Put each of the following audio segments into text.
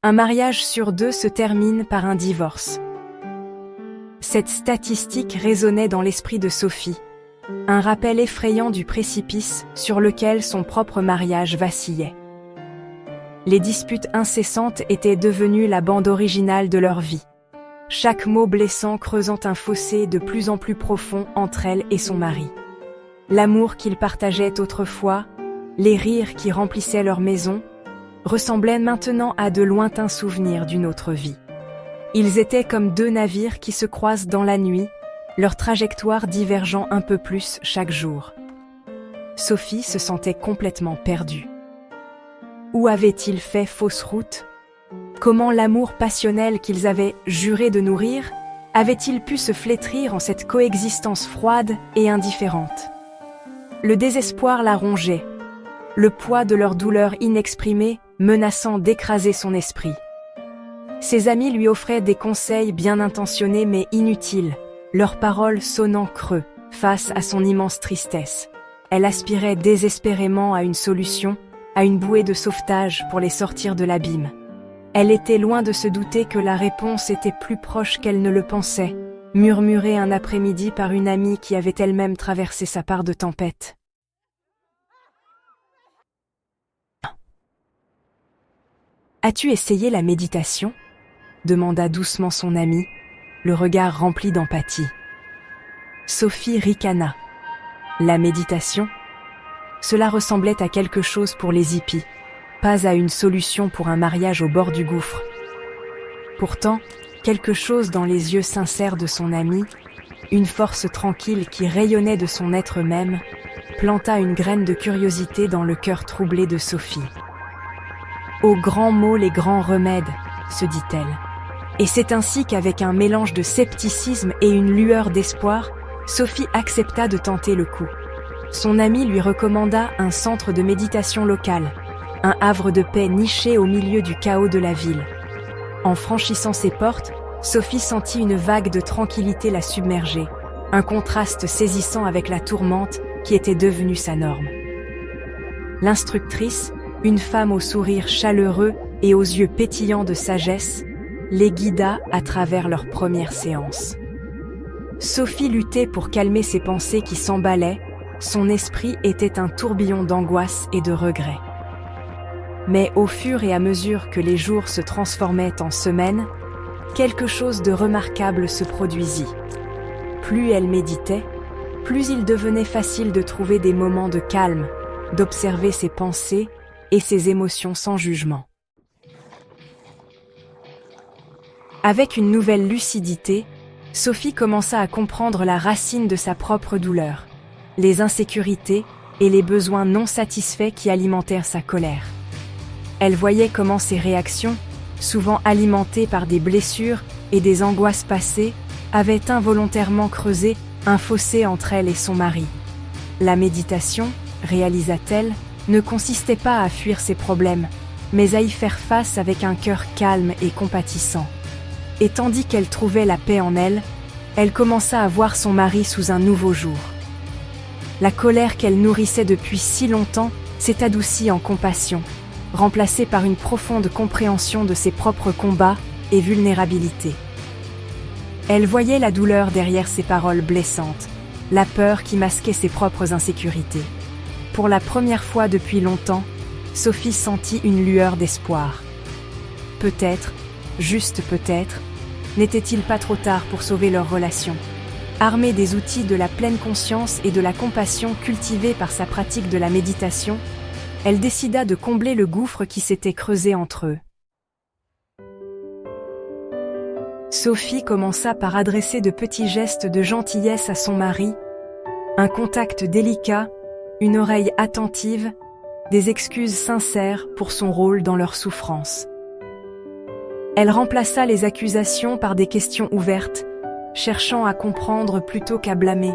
Un mariage sur 2 se termine par un divorce. Cette statistique résonnait dans l'esprit de Sophie, un rappel effrayant du précipice sur lequel son propre mariage vacillait. Les disputes incessantes étaient devenues la bande originale de leur vie, chaque mot blessant creusant un fossé de plus en plus profond entre elle et son mari. L'amour qu'ils partageaient autrefois, les rires qui remplissaient leur maison, ressemblaient maintenant à de lointains souvenirs d'une autre vie. Ils étaient comme 2 navires qui se croisent dans la nuit, leur trajectoire divergeant un peu plus chaque jour. Sophie se sentait complètement perdue. Où avaient-ils fait fausse route? Comment l'amour passionnel qu'ils avaient juré de nourrir avait-il pu se flétrir en cette coexistence froide et indifférente? Le désespoir la rongeait, le poids de leur douleur inexprimée menaçant d'écraser son esprit. Ses amis lui offraient des conseils bien intentionnés mais inutiles, leurs paroles sonnant creux face à son immense tristesse. Elle aspirait désespérément à une solution, à une bouée de sauvetage pour les sortir de l'abîme. Elle était loin de se douter que la réponse était plus proche qu'elle ne le pensait, murmurée un après-midi par une amie qui avait elle-même traversé sa part de tempête. « As-tu essayé la méditation ?» demanda doucement son amie, le regard rempli d'empathie. Sophie ricana. La méditation? Cela ressemblait à quelque chose pour les hippies, pas à une solution pour un mariage au bord du gouffre. Pourtant, quelque chose dans les yeux sincères de son amie, une force tranquille qui rayonnait de son être même, planta une graine de curiosité dans le cœur troublé de Sophie. « Aux grands mots les grands remèdes », se dit-elle. Et c'est ainsi qu'avec un mélange de scepticisme et une lueur d'espoir, Sophie accepta de tenter le coup. Son ami lui recommanda un centre de méditation local, un havre de paix niché au milieu du chaos de la ville. En franchissant ses portes, Sophie sentit une vague de tranquillité la submerger, un contraste saisissant avec la tourmente qui était devenue sa norme. L'instructrice, une femme au sourire chaleureux et aux yeux pétillants de sagesse, les guida à travers leur première séance. Sophie luttait pour calmer ses pensées qui s'emballaient, son esprit était un tourbillon d'angoisse et de regrets. Mais au fur et à mesure que les jours se transformaient en semaines, quelque chose de remarquable se produisit. Plus elle méditait, plus il devenait facile de trouver des moments de calme, d'observer ses pensées et ses émotions sans jugement. Avec une nouvelle lucidité, Sophie commença à comprendre la racine de sa propre douleur, les insécurités et les besoins non satisfaits qui alimentèrent sa colère. Elle voyait comment ses réactions, souvent alimentées par des blessures et des angoisses passées, avaient involontairement creusé un fossé entre elle et son mari. La méditation, réalisa-t-elle, ne consistait pas à fuir ses problèmes, mais à y faire face avec un cœur calme et compatissant. Et tandis qu'elle trouvait la paix en elle, elle commença à voir son mari sous un nouveau jour. La colère qu'elle nourrissait depuis si longtemps s'est adoucie en compassion, remplacée par une profonde compréhension de ses propres combats et vulnérabilités. Elle voyait la douleur derrière ses paroles blessantes, la peur qui masquait ses propres insécurités. Pour la première fois depuis longtemps, Sophie sentit une lueur d'espoir. Peut-être, juste peut-être, n'était-il pas trop tard pour sauver leur relation? Armée des outils de la pleine conscience et de la compassion cultivés par sa pratique de la méditation, elle décida de combler le gouffre qui s'était creusé entre eux. Sophie commença par adresser de petits gestes de gentillesse à son mari, un contact délicat, une oreille attentive, des excuses sincères pour son rôle dans leur souffrance. Elle remplaça les accusations par des questions ouvertes, cherchant à comprendre plutôt qu'à blâmer.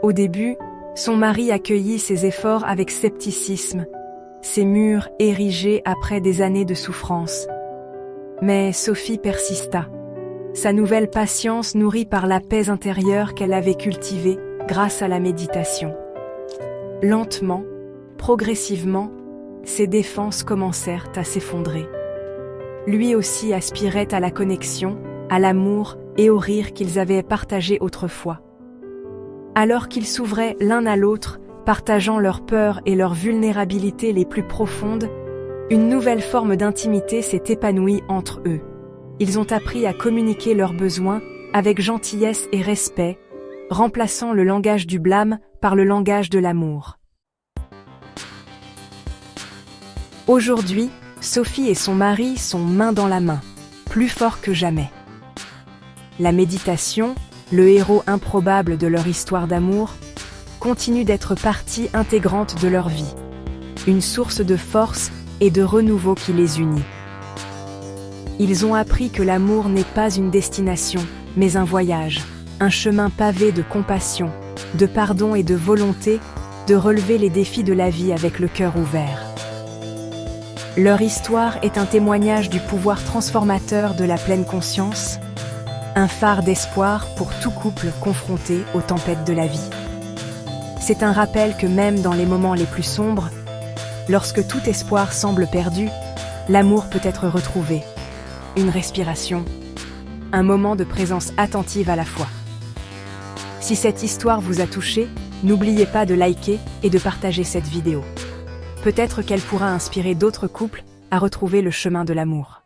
Au début, son mari accueillit ses efforts avec scepticisme, ses murs érigés après des années de souffrance. Mais Sophie persista, sa nouvelle patience nourrie par la paix intérieure qu'elle avait cultivée grâce à la méditation. Lentement, progressivement, ses défenses commencèrent à s'effondrer. lui aussi aspirait à la connexion, à l'amour et au rire qu'ils avaient partagé autrefois. Alors qu'ils s'ouvraient l'un à l'autre, partageant leurs peurs et leurs vulnérabilités les plus profondes, une nouvelle forme d'intimité s'est épanouie entre eux. Ils ont appris à communiquer leurs besoins avec gentillesse et respect, remplaçant le langage du blâme par le langage de l'amour. Aujourd'hui, Sophie et son mari sont main dans la main, plus forts que jamais. La méditation, le héros improbable de leur histoire d'amour, continue d'être partie intégrante de leur vie, une source de force et de renouveau qui les unit. Ils ont appris que l'amour n'est pas une destination, mais un voyage, un chemin pavé de compassion, de pardon et de volonté de relever les défis de la vie avec le cœur ouvert. Leur histoire est un témoignage du pouvoir transformateur de la pleine conscience, un phare d'espoir pour tout couple confronté aux tempêtes de la vie. C'est un rappel que même dans les moments les plus sombres, lorsque tout espoir semble perdu, l'amour peut être retrouvé. Une respiration, un moment de présence attentive à la fois. Si cette histoire vous a touché, n'oubliez pas de liker et de partager cette vidéo. Peut-être qu'elle pourra inspirer d'autres couples à retrouver le chemin de l'amour.